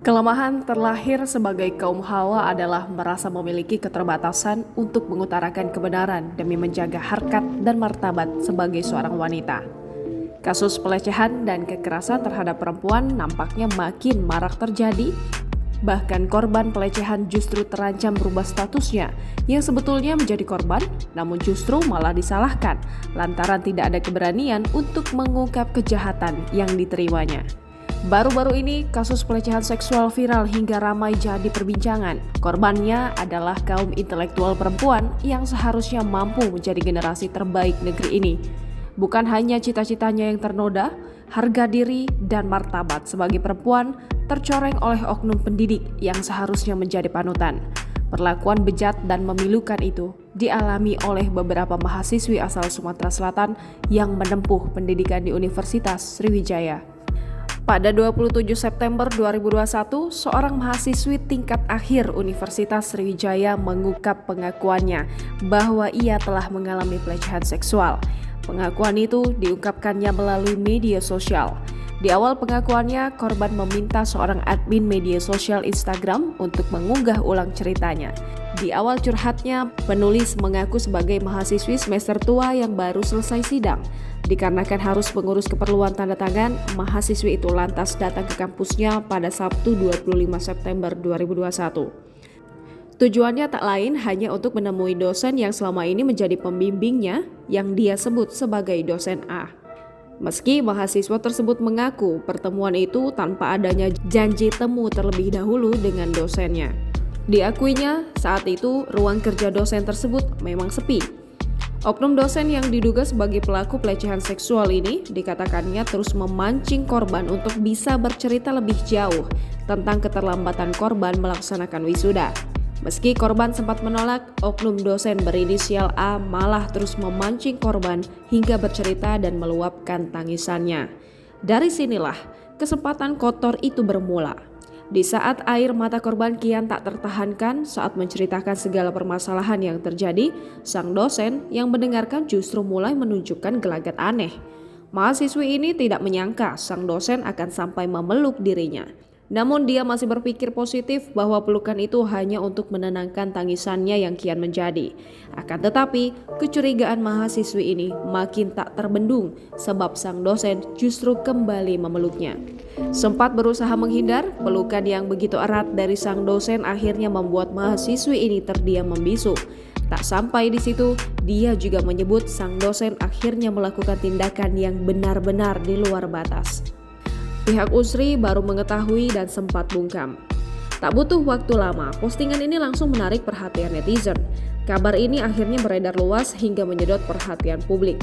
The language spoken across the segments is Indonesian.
Kelemahan terlahir sebagai kaum Hawa adalah merasa memiliki keterbatasan untuk mengutarakan kebenaran demi menjaga harkat dan martabat sebagai seorang wanita. Kasus pelecehan dan kekerasan terhadap perempuan nampaknya makin marak terjadi. Bahkan korban pelecehan justru terancam berubah statusnya yang sebetulnya menjadi korban, namun justru malah disalahkan lantaran tidak ada keberanian untuk mengungkap kejahatan yang diterimanya. Baru-baru ini, kasus pelecehan seksual viral hingga ramai jadi perbincangan. Korbannya adalah kaum intelektual perempuan yang seharusnya mampu menjadi generasi terbaik negeri ini. Bukan hanya cita-citanya yang ternoda, harga diri dan martabat sebagai perempuan tercoreng oleh oknum pendidik yang seharusnya menjadi panutan. Perlakuan bejat dan memilukan itu dialami oleh beberapa mahasiswi asal Sumatera Selatan yang menempuh pendidikan di Universitas Sriwijaya. Pada 27 September 2021, seorang mahasiswi tingkat akhir Universitas Sriwijaya mengungkap pengakuannya bahwa ia telah mengalami pelecehan seksual. Pengakuan itu diungkapkannya melalui media sosial. Di awal pengakuannya, korban meminta seorang admin media sosial Instagram untuk mengunggah ulang ceritanya. Di awal curhatnya, penulis mengaku sebagai mahasiswi semester tua yang baru selesai sidang. Dikarenakan harus mengurus keperluan tanda tangan, mahasiswi itu lantas datang ke kampusnya pada Sabtu 25 September 2021. Tujuannya tak lain hanya untuk menemui dosen yang selama ini menjadi pembimbingnya yang dia sebut sebagai dosen A. Meski mahasiswa tersebut mengaku pertemuan itu tanpa adanya janji temu terlebih dahulu dengan dosennya. Diakuinya, saat itu ruang kerja dosen tersebut memang sepi. Oknum dosen yang diduga sebagai pelaku pelecehan seksual ini dikatakannya terus memancing korban untuk bisa bercerita lebih jauh tentang keterlambatan korban melaksanakan wisuda. Meski korban sempat menolak, oknum dosen berinisial A malah terus memancing korban hingga bercerita dan meluapkan tangisannya. Dari sinilah kesempatan kotor itu bermula. Di saat air mata korban kian tak tertahankan saat menceritakan segala permasalahan yang terjadi, sang dosen yang mendengarkan justru mulai menunjukkan gelagat aneh. Mahasiswi ini tidak menyangka sang dosen akan sampai memeluk dirinya. Namun dia masih berpikir positif bahwa pelukan itu hanya untuk menenangkan tangisannya yang kian menjadi. Akan tetapi, kecurigaan mahasiswi ini makin tak terbendung sebab sang dosen justru kembali memeluknya. Sempat berusaha menghindar, pelukan yang begitu erat dari sang dosen akhirnya membuat mahasiswi ini terdiam membisu. Tak sampai di situ, dia juga menyebut sang dosen akhirnya melakukan tindakan yang benar-benar di luar batas. Pihak Unsri baru mengetahui dan sempat bungkam. Tak butuh waktu lama, postingan ini langsung menarik perhatian netizen. Kabar ini akhirnya beredar luas hingga menyedot perhatian publik.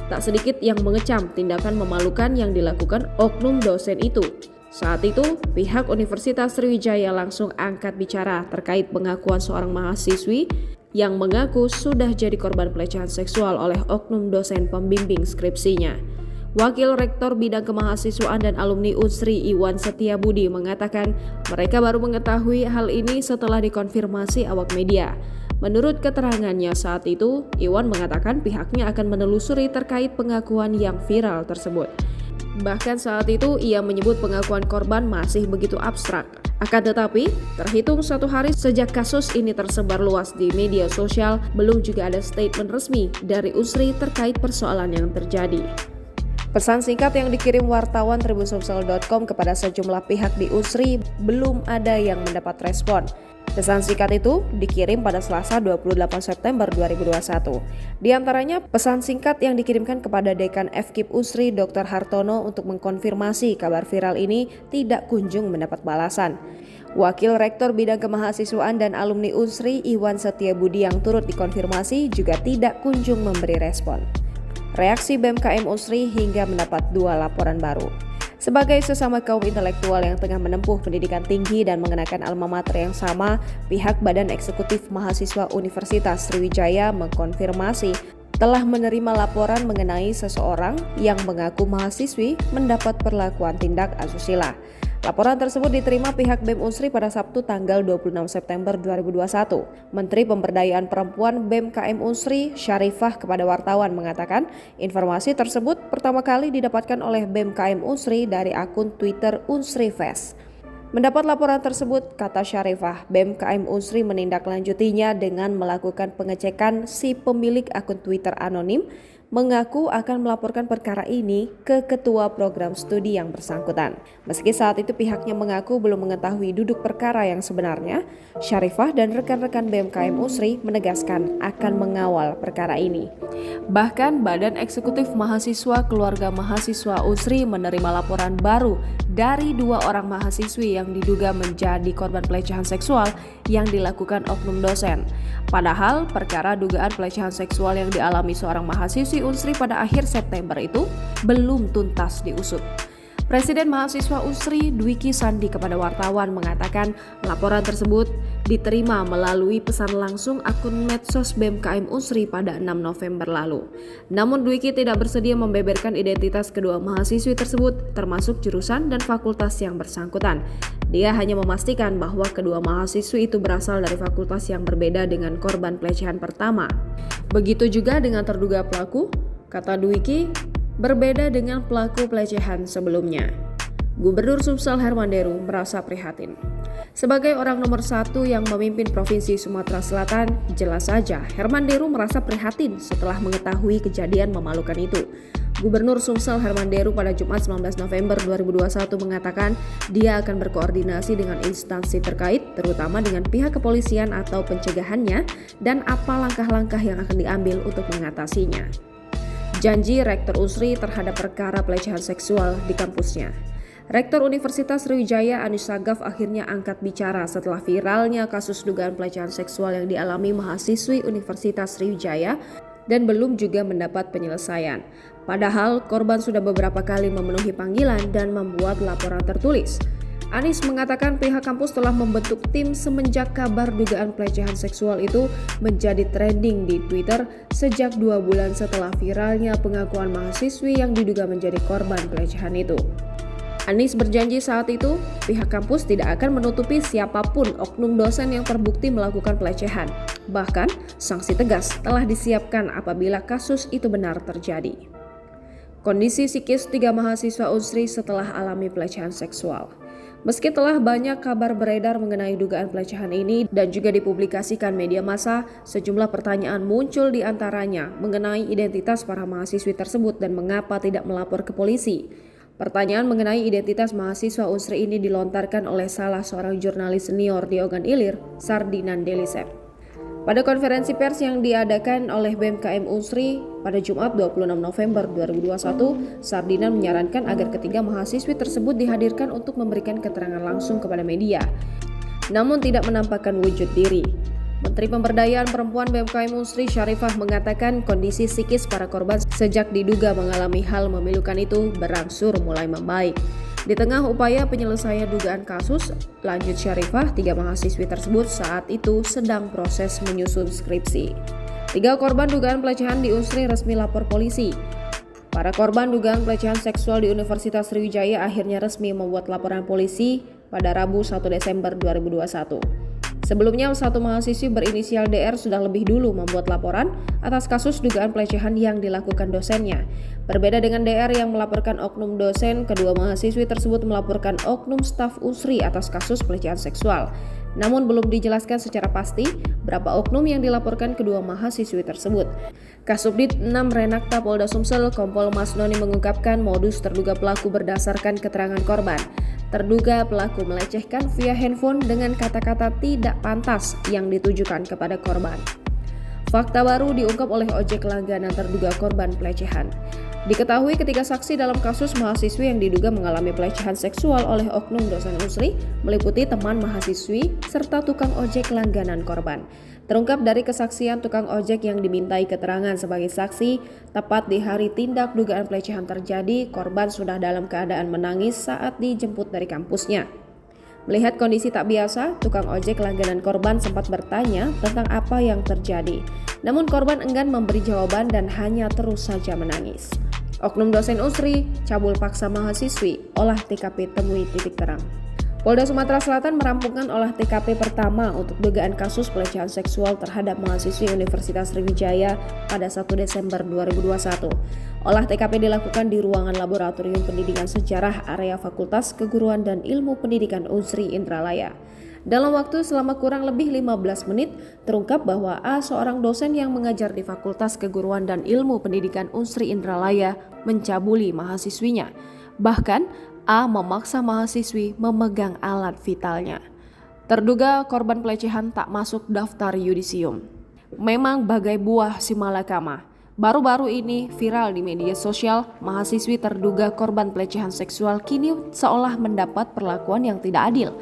Tak sedikit yang mengecam tindakan memalukan yang dilakukan oknum dosen itu. Saat itu, pihak Universitas Sriwijaya langsung angkat bicara terkait pengakuan seorang mahasiswi yang mengaku sudah jadi korban pelecehan seksual oleh oknum dosen pembimbing skripsinya. Wakil Rektor Bidang Kemahasiswaan dan Alumni Unsri Iwan Setiabudi mengatakan mereka baru mengetahui hal ini setelah dikonfirmasi awak media. Menurut keterangannya saat itu, Iwan mengatakan pihaknya akan menelusuri terkait pengakuan yang viral tersebut. Bahkan saat itu ia menyebut pengakuan korban masih begitu abstrak. Akan tetapi, terhitung 1 hari sejak kasus ini tersebar luas di media sosial, belum juga ada statement resmi dari Unsri terkait persoalan yang terjadi. Pesan singkat yang dikirim wartawan tribunsumsel.com kepada sejumlah pihak di Unsri belum ada yang mendapat respon. Pesan singkat itu dikirim pada Selasa 28 September 2021. Di antaranya pesan singkat yang dikirimkan kepada Dekan FKIP Unsri Dr. Hartono untuk mengkonfirmasi kabar viral ini tidak kunjung mendapat balasan. Wakil Rektor Bidang Kemahasiswaan dan Alumni Unsri Iwan Setiabudi yang turut dikonfirmasi juga tidak kunjung memberi respon. Reaksi BMKM Unsri hingga mendapat 2 laporan baru. Sebagai sesama kaum intelektual yang tengah menempuh pendidikan tinggi dan mengenakan alma mater yang sama, pihak Badan Eksekutif Mahasiswa Universitas Sriwijaya mengkonfirmasi telah menerima laporan mengenai seseorang yang mengaku mahasiswi mendapat perlakuan tindak asusila. Laporan tersebut diterima pihak BEM Unsri pada Sabtu tanggal 26 September 2021. Menteri Pemberdayaan Perempuan BEM KM Unsri, Syarifah kepada wartawan mengatakan, informasi tersebut pertama kali didapatkan oleh BEM KM Unsri dari akun Twitter Unsri Fest. Mendapat laporan tersebut, kata Syarifah, BEM Unsri menindaklanjutinya dengan melakukan pengecekan. Si pemilik akun Twitter anonim mengaku akan melaporkan perkara ini ke ketua program studi yang bersangkutan. Meski saat itu pihaknya mengaku belum mengetahui duduk perkara yang sebenarnya, Syarifah dan rekan-rekan BEM Unsri menegaskan akan mengawal perkara ini. Bahkan Badan Eksekutif Mahasiswa Keluarga Mahasiswa Unsri menerima laporan baru dari 2 orang mahasiswi yang diduga menjadi korban pelecehan seksual yang dilakukan oknum dosen. Padahal perkara dugaan pelecehan seksual yang dialami seorang mahasiswi Unsri pada akhir September itu belum tuntas diusut. Presiden Mahasiswa Unsri Dwiki Sandi kepada wartawan mengatakan laporan tersebut diterima melalui pesan langsung akun medsos BEM Unsri pada 6 November lalu. Namun Dwiki tidak bersedia membeberkan identitas kedua mahasiswi tersebut termasuk jurusan dan fakultas yang bersangkutan. Dia hanya memastikan bahwa kedua mahasiswi itu berasal dari fakultas yang berbeda dengan korban pelecehan pertama. Begitu juga dengan terduga pelaku, kata Dwiki, berbeda dengan pelaku pelecehan sebelumnya. Gubernur Sumsel Herman Deru merasa prihatin. Sebagai orang nomor 1 yang memimpin Provinsi Sumatera Selatan, jelas saja Herman Deru merasa prihatin setelah mengetahui kejadian memalukan itu. Gubernur Sumsel Herman Deru pada Jumat 19 November 2021 mengatakan dia akan berkoordinasi dengan instansi terkait, terutama dengan pihak kepolisian atau pencegahannya, dan apa langkah-langkah yang akan diambil untuk mengatasinya. Janji Rektor Unsri terhadap perkara pelecehan seksual di kampusnya. Rektor Universitas Sriwijaya Anis Sagaf akhirnya angkat bicara setelah viralnya kasus dugaan pelecehan seksual yang dialami mahasiswi Universitas Sriwijaya dan belum juga mendapat penyelesaian. Padahal korban sudah beberapa kali memenuhi panggilan dan membuat laporan tertulis. Anis mengatakan pihak kampus telah membentuk tim semenjak kabar dugaan pelecehan seksual itu menjadi trending di Twitter sejak 2 bulan setelah viralnya pengakuan mahasiswi yang diduga menjadi korban pelecehan itu. Anis berjanji saat itu pihak kampus tidak akan menutupi siapapun oknum dosen yang terbukti melakukan pelecehan. Bahkan sanksi tegas telah disiapkan apabila kasus itu benar terjadi. Kondisi psikis 3 mahasiswa Unsri setelah alami pelecehan seksual. Meski telah banyak kabar beredar mengenai dugaan pelecehan ini dan juga dipublikasikan media massa, sejumlah pertanyaan muncul di antaranya mengenai identitas para mahasiswi tersebut dan mengapa tidak melapor ke polisi. Pertanyaan mengenai identitas mahasiswa Unsri ini dilontarkan oleh salah seorang jurnalis senior di Ogan Ilir, Sardinan Delisep. Pada konferensi pers yang diadakan oleh BEM Unsri pada Jumat 26 November 2021, Sardinan menyarankan agar ketiga mahasiswi tersebut dihadirkan untuk memberikan keterangan langsung kepada media, namun tidak menampakkan wujud diri. Menteri Pemberdayaan Perempuan BEM Unsri Syarifah mengatakan kondisi psikis para korban sejak diduga mengalami hal memilukan itu berangsur mulai membaik. Di tengah upaya penyelesaian dugaan kasus, lanjut Syarifah, 3 mahasiswi tersebut saat itu sedang proses menyusun skripsi. 3 korban dugaan pelecehan di Unsri resmi lapor polisi. Para korban dugaan pelecehan seksual di Universitas Sriwijaya akhirnya resmi membuat laporan polisi pada Rabu 1 Desember 2021. Sebelumnya, 1 mahasiswi berinisial DR sudah lebih dulu membuat laporan atas kasus dugaan pelecehan yang dilakukan dosennya. Berbeda dengan DR yang melaporkan oknum dosen, kedua mahasiswi tersebut melaporkan oknum staf Unsri atas kasus pelecehan seksual. Namun belum dijelaskan secara pasti berapa oknum yang dilaporkan kedua mahasiswi tersebut. Kasubdit 6 Renakta Polda Sumsel, Kompol Mas Noni mengungkapkan modus terduga pelaku berdasarkan keterangan korban. Terduga pelaku melecehkan via handphone dengan kata-kata tidak pantas yang ditujukan kepada korban. Fakta baru diungkap oleh ojek langganan terduga korban pelecehan. Diketahui ketika saksi dalam kasus mahasiswi yang diduga mengalami pelecehan seksual oleh oknum dosen Unsri meliputi teman mahasiswi serta tukang ojek langganan korban. Terungkap dari kesaksian tukang ojek yang dimintai keterangan sebagai saksi, tepat di hari tindak dugaan pelecehan terjadi, korban sudah dalam keadaan menangis saat dijemput dari kampusnya. Melihat kondisi tak biasa, tukang ojek langganan korban sempat bertanya tentang apa yang terjadi. Namun korban enggan memberi jawaban dan hanya terus saja menangis. Oknum dosen Unsri cabul paksa mahasiswi, olah TKP temui titik terang. Polda Sumatera Selatan merampungkan olah TKP pertama untuk dugaan kasus pelecehan seksual terhadap mahasiswi Universitas Sriwijaya pada 1 Desember 2021. Olah TKP dilakukan di ruangan Laboratorium Pendidikan Sejarah area Fakultas Keguruan dan Ilmu Pendidikan Unsri Indralaya. Dalam waktu selama kurang lebih 15 menit, terungkap bahwa A, seorang dosen yang mengajar di Fakultas Keguruan dan Ilmu Pendidikan Unsri Indralaya, mencabuli mahasiswinya. Bahkan, A memaksa mahasiswi memegang alat vitalnya. Terduga korban pelecehan tak masuk daftar yudisium. Memang bagai buah si malakama. Baru-baru ini viral di media sosial, mahasiswi terduga korban pelecehan seksual kini seolah mendapat perlakuan yang tidak adil.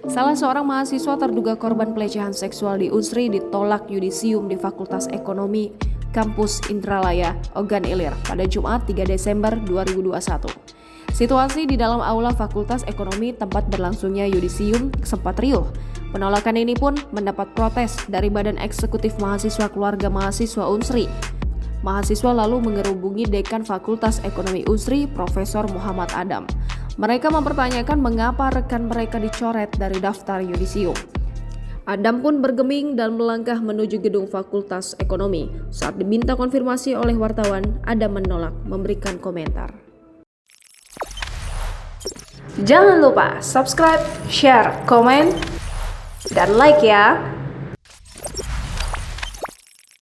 Salah seorang mahasiswa terduga korban pelecehan seksual di Unsri ditolak yudisium di Fakultas Ekonomi Kampus Indralaya, Ogan Ilir pada Jumat 3 Desember 2021. Situasi di dalam aula Fakultas Ekonomi tempat berlangsungnya yudisium sempat riuh. Penolakan ini pun mendapat protes dari Badan Eksekutif Mahasiswa Keluarga Mahasiswa Unsri. Mahasiswa lalu mengerubungi Dekan Fakultas Ekonomi Unsri, Profesor Muhammad Adam. Mereka mempertanyakan mengapa rekan mereka dicoret dari daftar yudisium. Adam pun bergeming dan melangkah menuju gedung Fakultas Ekonomi. Saat diminta konfirmasi oleh wartawan, Adam menolak memberikan komentar. Jangan lupa subscribe, share, komen, dan like ya!